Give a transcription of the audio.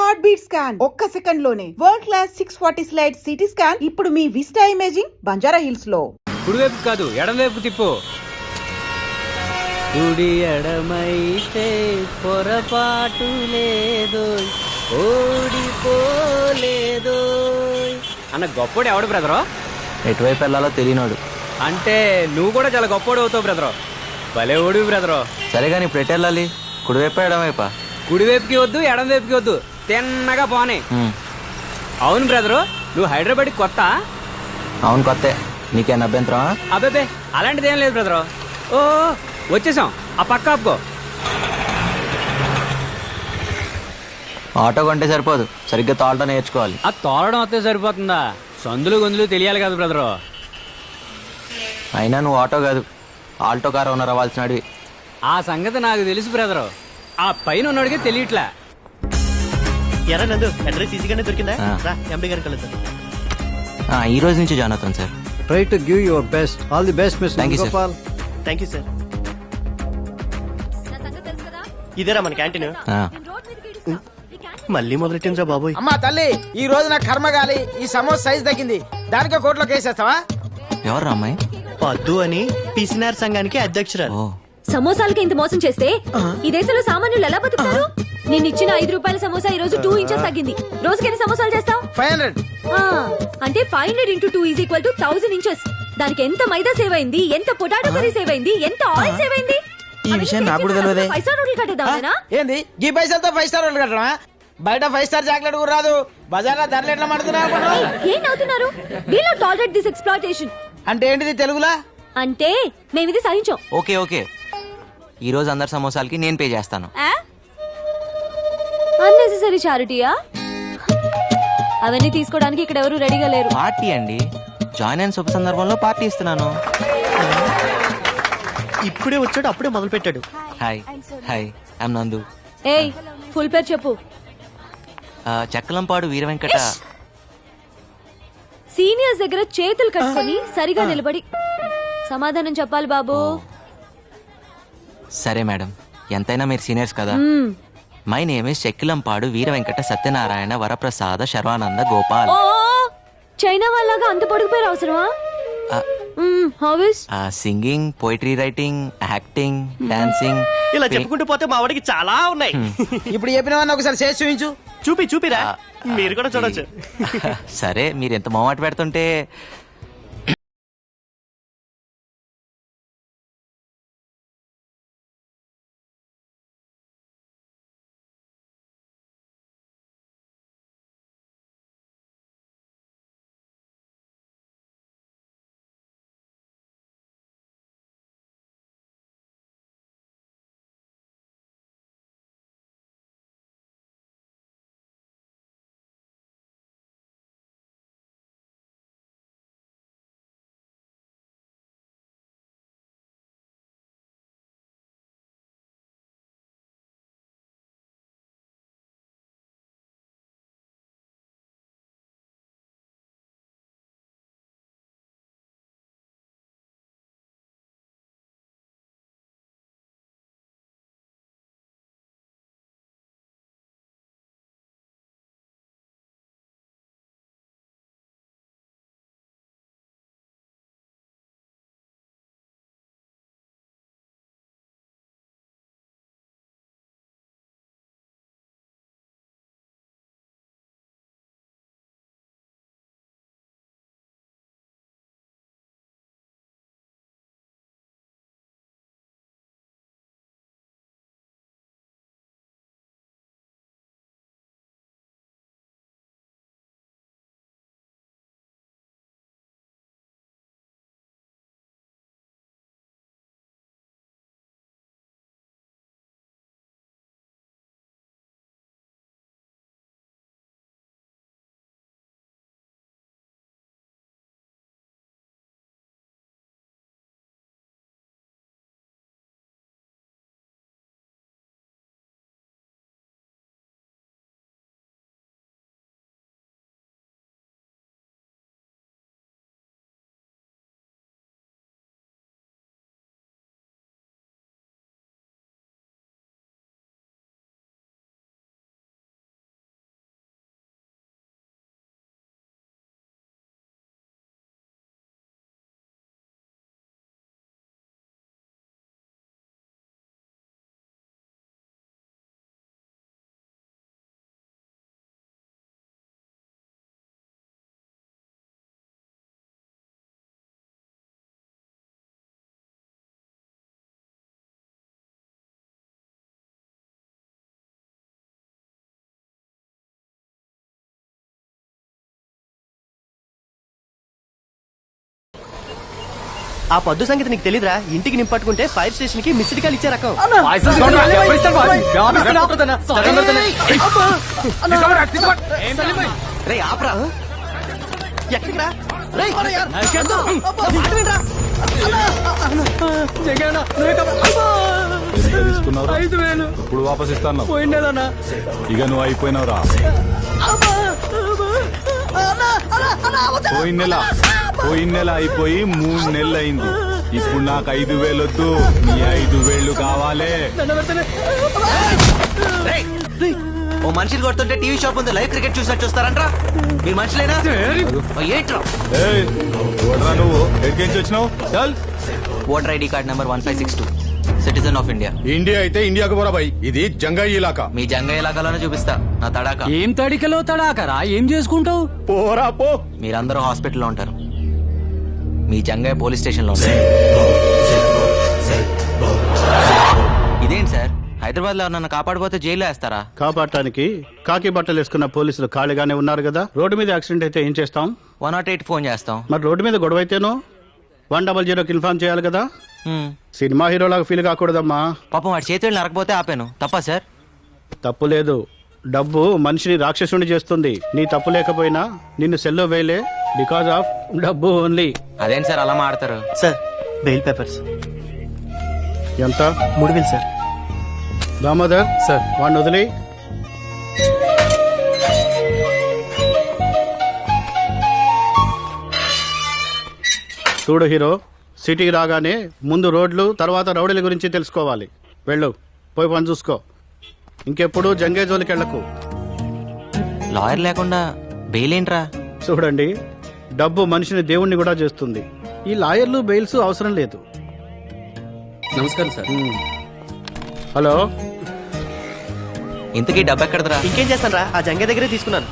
Heart beat scan ఒక్క second లోనే world class 640 slide CT scan ఇప్పుడు మీ విస్టా ఇమేజింగ్ బంజారా హిల్స్ లో. కుడివైపు కాదు ఎడమవైపు తిప్పు. కుడి ఎడమైతే పొరపాటు లేదు, ఓడిపోలేదు అన్న గొప్పోడు ఎవడు బ్రదరు? ఎటువైపు వెళ్ళాలో తెలియనోడు. అంటే నువ్వు కూడా చాలా గొప్పోడు అవుతావు బ్రదరు. భలే ఓడి బ్రదరు. సరే కానీ ఇప్పుడు ఎటు వెళ్ళాలి? కుడివైపు ఎడమవైపా? కుడివైపుకి వద్దు ఎడమవైపుకి వద్దు, తిన్నగా పోనే. అవును బ్రదరు, నువ్వు హైదరాబాద్ కొత్త? అవును కొత్తే. నీకేం అభ్యంతరం? అబ్బాబే అలాంటిది ఏం లేదు బ్రదరు. ఓ వచ్చేసాం, ఆ పక్క ఆపుకో. ఆటో కొంటే సరిపోదు, సరిగ్గా తోలటం నేర్చుకోవాలి. ఆ తోలడం వస్తే సరిపోతుందా? సందులు గొంతులు తెలియాలి కదా బ్రదరు. అయినా నువ్వు ఆటో కాదు, ఆల్టో కార్ ఓనర్ అవ్వాల్సినవి. ఆ సంగతి నాకు తెలుసు బ్రదరు, ఆ పైన ఉన్నోడికి తెలియట్లే. ఎరా నందు, అడ్రస్ ఈజీగానే దొరికిందా? ఆ. రా ఎండి గారిని కలుద్దాం. ఈ రోజు నుంచి జాయిన్ అవుతాను sir. Try to give your best. All the best, Mr. Thank you, sir. Gopal. Thank you sir. ఇదేరా మన క్యాంటీన్. మళ్ళీ మొదలెట్టిందిరా బాబోయ్. అమ్మా తల్లి, ఈ రోజు నాకు కర్మగాలి, ఈ సమోసా సైజ్ తగ్గింది, దానికే కోర్టులో కేసేస్తావా? ఎవరు అమ్మాయి? పద్దు అని పిసినార్ సంఘానికి అధ్యక్షురాలు. ఓ సమోసాలకి ఇంత మోసం చేస్తే ఈ దేశంలో సామాన్యులు ఎలా బతుకుతారు? నేను ఇచ్చిన 5 రూపాయల సమోసా ఈ రోజు 2 ఇంచెస్ తగ్గింది. రోజుకి ఎన్ని సమోసాలు చేస్తావు? 500. అంటే 500 into 2 is equal to 1000 inches. దానికి ఎంత మైదా సేవ్ అయింది, ఎంత పొటాటో కర్రీ సేవ్ అయింది, ఎంత ఆయిల్ సేవ్ అయింది. ఈ విషయం నాకు కూడా తెలియదే. 5 స్టార్ హోటల్ కట్టేద్దామేనా? ఏంది ఈ పైసలతో 5 స్టార్ వాళ్ళు కట్టడమా? బయట 5 స్టార్ చాక్లెట్ కూడా రాదు, బజార్లో ధరలు ఎట్లా మడుతున్నావు? ఏం నవ్వుతున్నారు? We'll not tolerate this exploitation. అంటే ఏంటిది తెలుగులా? అంటే మేము ఇది సహించాం. ఓకే ఓకే, ఈ రోజు అందరి సమోసాలకి నేను పే చేస్తాను. అన్నెసెసరీ చారిటీయా? అవన్నీ తీసుకోవడానికి ఇక్కడ ఎవరు రెడీగా లేరు. పార్టీ అండి, జాయిన్ అయిన శుభ సందర్భంలో పార్టీ ఇస్తున్నాను. ఇప్పుడే వచ్చాడు, అప్పుడే మొదలు పెట్టాడు. హాయ్ హాయ్, ఐమ్ నందు. ఏయ్ ఫుల్ పేరు చెప్పు. చెక్కలంపాడు వీర వెంకట. సీనియర్స్ దగ్గర చేతులు కట్టుకొని సరిగా నిలబడి సమాధానం చెప్పాలి బాబు. సరే మేడం, ఎంతైనా మీరు సీనియర్స్ కదా. My name is Chekkilampadu Veera Venkata Satyanarayana Varaprasada Sharvananda Gopal. ఓ చైనా వాళ్ళగా అంత పొడుగు పేరు అవసరమా? Hobbies singing, poetry writing, acting, dancing. ఇలా చెప్పుకుంటూ పోతే మా వాడికి చాలా ఉన్నాయి. ఇప్పుడు చెప్పినవన్నీ ఒకసారి చేసి చూపించు. చూపిరా, మీరు కూడా చూడొచ్చు. సరే, మీరు ఎంత మొహమాట పెడుతుంటే ఆ పొద్దు సంగతి నీకు తెలీదురా, ఇంటికి నింపట్టుకుంటే ఫైర్ స్టేషన్ కి మిస్డ్ కాల్ ఇచ్చే రకం. రే ఆపరా. ఎక్కడికి రా? రేయ్, తీసుకున్నావురా? ఇప్పుడు వాపస్ ఇస్తాను. ఇక నువ్వు అయిపోయినావురా. పోయిన నెల అయిపోయి 3 నెలలు అయింది. ఇప్పుడు నాకు 5,000 వద్దు, నీ 5,000 కావాలి. రేయ్, ఓ మనిషిని కొడుతుంటే టీవీ షాప్ ఉంది లైవ్ క్రికెట్ చూసినట్టు చూస్తారంట్రా. మీరు మనుషులేనా? ఏంట్రా? ఏయ్, ఎవడ్రా నువ్వు? ఎక్కడికి వచ్చినావు? చల్. Voter ID card number 1562, citizen of India. India అయితే ఇండియాకు పోరా బాయ్, ఇది జంగాయి ఇలాకా. మీ జంగ ఇలాకాలోనే చూపిస్తా నా తడాక. ఏం తడికలో తడాకరా? ఏం చేసుకుంటావు? పోరా పో. మీరందరూ హాస్పిటల్లో ఉంటారు, మీ జంగయ్య పోలీస్ స్టేషన్ లో ఉంటారు. ఇదేంటి సార్, హైదరాబాద్ లో నన్ను కాపాడిపోతే జైల్లో వేస్తారా? కాపాడటానికి కాకి బట్టలు వేసుకున్న పోలీసులు ఖాళీగానే ఉన్నారు కదా. రోడ్డు మీద యాక్సిడెంట్ అయితే ఏం చేస్తాం? 108 ఫోన్ చేస్తాం. మరి రోడ్డు మీద గొడవ అయితేనో 100కి ఇన్ఫార్మ్ చేయాలి కదా. సినిమా హీరోలాగా ఫీల్ కాకూడదమ్మా. పాపం వాడి చేతులు నరకపోతే ఆపాను, తప్పా సార్? తప్పు లేదు, డబ్బు మనిషిని రాక్షసుని చేస్తుంది. నీ తప్పు లేకపోయినా నిన్ను సెల్లో వేయలే, బికాజ్ ఆఫ్ డబ్బు ఓన్లీ. అదేంటి సార్ అలా మాడతారు? సార్ బెయిల్ పేపర్స్ ఎంత? 3,000 సార్. దామోదర్ సార్, వాడిని వదిలి. చూడు హీరో, సిటీకి రాగానే ముందు రోడ్లు, తర్వాత రౌడీల గురించి తెలుసుకోవాలి. వెళ్ళు, పోయి పని చూసుకో. ఇంకెప్పుడు జంగే జోలికి వెళ్ళకు. లాయర్ లేకుండా బెయిల్ ఏంట్రా? చూడండి, డబ్బు మనిషిని దేవుణ్ణి కూడా చేస్తుంది. ఈ లాయర్లు బెయిల్స్ అవసరం లేదు. నమస్కారం సార్. హలో, ఇంతకీ డబ్బు ఎక్కడదరా? ఇంకేం చేస్తాను రా, ఆ జంగ దగ్గరే తీసుకున్నాను.